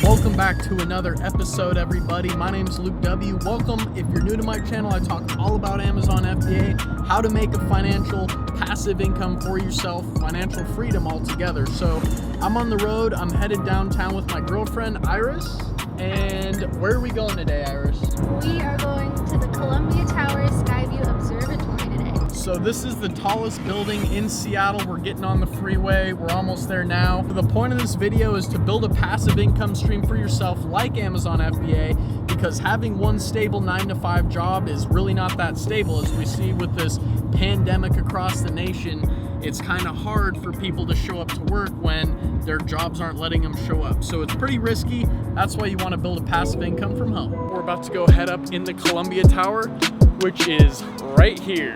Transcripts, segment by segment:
Welcome back to another episode, everybody. My name is Luke W. Welcome. If you're new to my channel, I talk all about Amazon FBA, how to make a financial passive income for yourself, financial freedom altogether. So I'm on the road. I'm headed downtown with my girlfriend, Iris. And where are we going today, Iris? We are going to the Columbia Towers Skyview Observatory today. So this is the tallest building in Seattle. We're getting on the freeway. We're almost there now. The point of this video is to build a passive income stream for yourself like Amazon FBA, because having one stable 9-to-5 job is really not that stable. As we see with this pandemic across the nation, it's kind of hard for people to show up to work when their jobs aren't letting them show up. So it's pretty risky. That's why you want to build a passive income from home. We're about to go head up in the Columbia Tower, which is right here.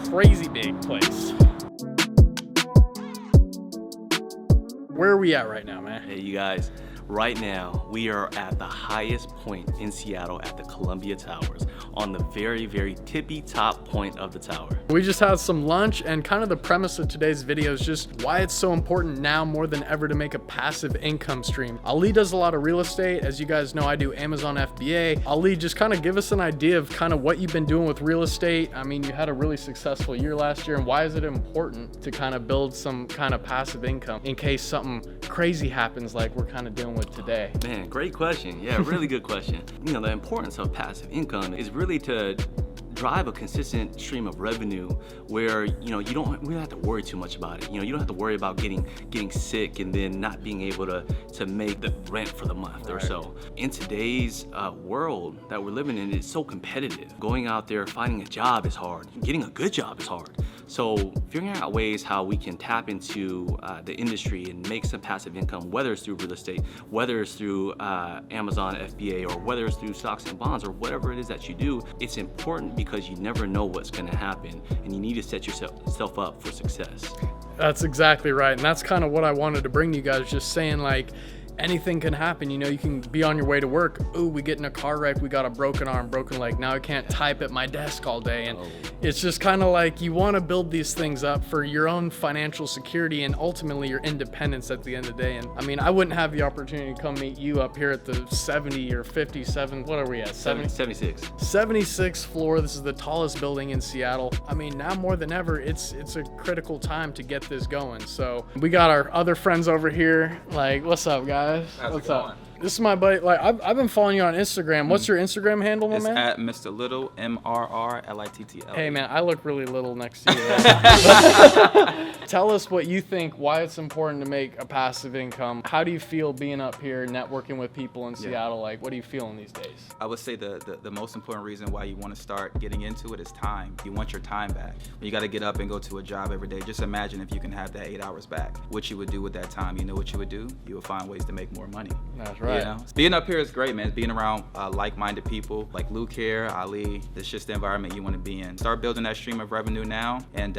Crazy big place. Where are we at right now, man? Hey, you guys. Right now, we are at the highest point in Seattle at the Columbia Towers, on the very, very tippy top point of the tower. We just had some lunch, and kind of the premise of today's video is just why it's so important now more than ever to make a passive income stream. Ali does a lot of real estate. As you guys know, I do Amazon FBA. Ali, just kind of give us an idea of kind of what you've been doing with real estate. I mean, you had a really successful year last year, and why is it important to kind of build some kind of passive income in case something crazy happens like we're kind of doing with today? Man, great question. Yeah, really good question. You know, the importance of passive income is really to drive a consistent stream of revenue where, you know, we don't have to worry too much about it. You know, you don't have to worry about getting sick and then not being able to make the rent for the month or so. In today's world that we're living in, it's so competitive. Going out there, finding a job is hard. Getting a good job is hard. So figuring out ways how we can tap into the industry and make some passive income, whether it's through real estate, whether it's through Amazon FBA, or whether it's through stocks and bonds, or whatever it is that you do, it's important because you never know what's going to happen, and you need to set yourself up for success. That's exactly right, and that's kind of what I wanted to bring to you guys, just saying, like, anything can happen. You know, you can be on your way to work. Ooh, we get in a car wreck. We got a broken arm, broken leg. Now I can't type at my desk all day. And it's just kind of like you want to build these things up for your own financial security and ultimately your independence at the end of the day. And I mean, I wouldn't have the opportunity to come meet you up here at the 70 or 57, what are we at? 76. 76th floor. This is the tallest building in Seattle. I mean, now more than ever, it's a critical time to get this going. So we got our other friends over here. Like, what's up, guys? What's up? This is my buddy. Like, I've been following you on Instagram. What's your Instagram handle, my man? At Mr. Little, MRRLITTL. Hey, man, I look really little next to you. Tell us what you think, why it's important to make a passive income. How do you feel being up here, networking with people in Seattle? Like, what are you feeling these days? I would say the most important reason why you want to start getting into it is time. You want your time back. You got to get up and go to a job every day. Just imagine if you can have that 8 hours back. What you would do with that time. You know what you would do? You would find ways to make more money. That's right. You know? Being up here is great, man. Being around like-minded people like Luke here, Ali. It's just the environment you want to be in. Start building that stream of revenue now, and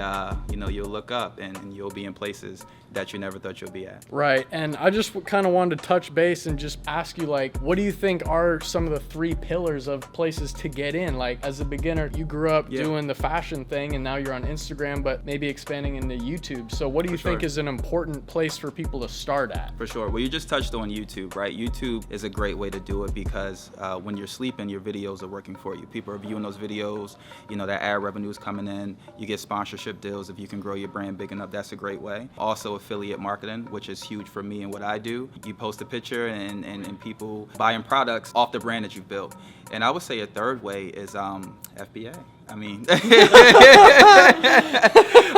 you know, you'll look up and you'll be in places that you never thought you'll be at. Right, and I just kind of wanted to touch base and just ask you, like, what do you think are some of the 3 pillars of places to get in? Like, as a beginner, you grew up doing the fashion thing, and now you're on Instagram, but maybe expanding into YouTube. So what do you think is an important place for people to start at? For sure. Well, you just touched on YouTube, right? YouTube is a great way to do it because when you're sleeping, your videos are working for you. People are viewing those videos, you know, that ad revenue is coming in. You get sponsorship deals if you can grow your brand big enough. That's a great way. Also, affiliate marketing, which is huge for me and what I do. You post a picture and people buying products off the brand that you've built. And I would say a third way is FBA. I mean,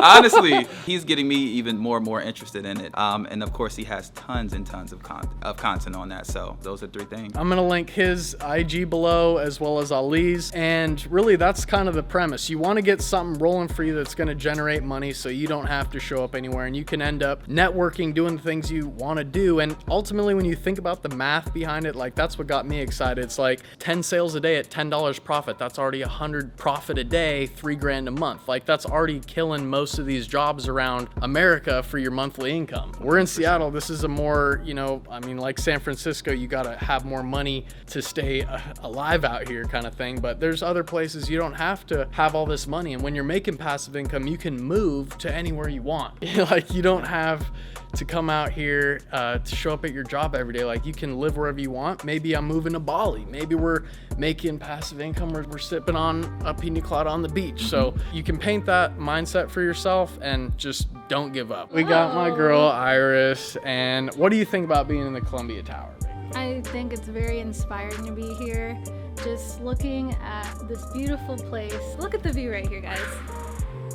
honestly, he's getting me even more and more interested in it. And of course, he has tons and tons of content on that. So those are 3 things. I'm gonna link his IG below as well as Ali's. And really, that's kind of the premise. You want to get something rolling for you that's gonna generate money so you don't have to show up anywhere, and you can end up networking, doing the things you want to do. And ultimately, when you think about the math behind it, like, that's what got me excited. It's like 10 sales a day at $10 profit. That's already 100 profit $3,000 a day, $3,000 a month. Like that's already killing most of these jobs around America for your monthly income. We're in Seattle. This is a more, you know, I mean, like San Francisco, you gotta have more money to stay alive out here kind of thing. But there's other places you don't have to have all this money. And when you're making passive income, you can move to anywhere you want. Like you don't have to come out here to show up at your job every day. Like you can live wherever you want. Maybe I'm moving to Bali. Maybe we're making passive income where we're sipping on a pina colada on the beach. So you can paint that mindset for yourself and just don't give up. We got my girl Iris. And what do you think about being in the Columbia Tower? I think it's very inspiring to be here. Just looking at this beautiful place. Look at the view right here, guys.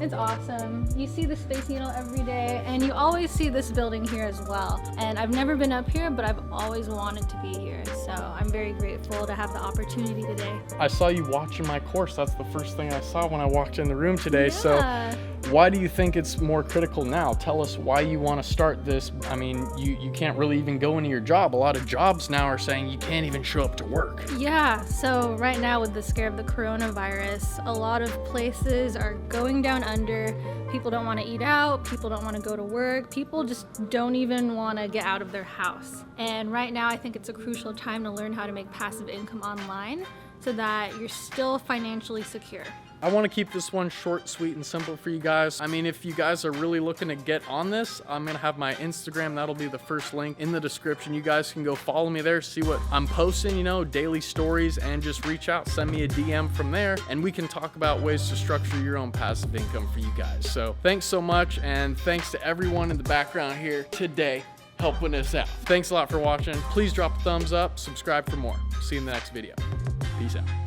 It's awesome. You see the Space Needle every day, and you always see this building here as well. And I've never been up here, but I've always wanted to be here. So I'm very grateful to have the opportunity today. I saw you watching my course. That's the first thing I saw when I walked in the room today. Yeah. So why do you think it's more critical now? Tell us why you want to start this. I mean, you can't really even go into your job. A lot of jobs now are saying you can't even show up to work. Yeah, so right now with the scare of the coronavirus, a lot of places are going down under. People don't want to eat out, people don't want to go to work, people just don't even want to get out of their house. And right now I think it's a crucial time to learn how to make passive income online so that you're still financially secure. I want to keep this one short, sweet, and simple for you guys. I mean, if you guys are really looking to get on this, I'm going to have my Instagram. That'll be the first link in the description. You guys can go follow me there, see what I'm posting, you know, daily stories, and just reach out, send me a DM from there, and we can talk about ways to structure your own passive income for you guys. So thanks so much, and thanks to everyone in the background here today helping us out. Thanks a lot for watching. Please drop a thumbs up, subscribe for more. See you in the next video. Peace out.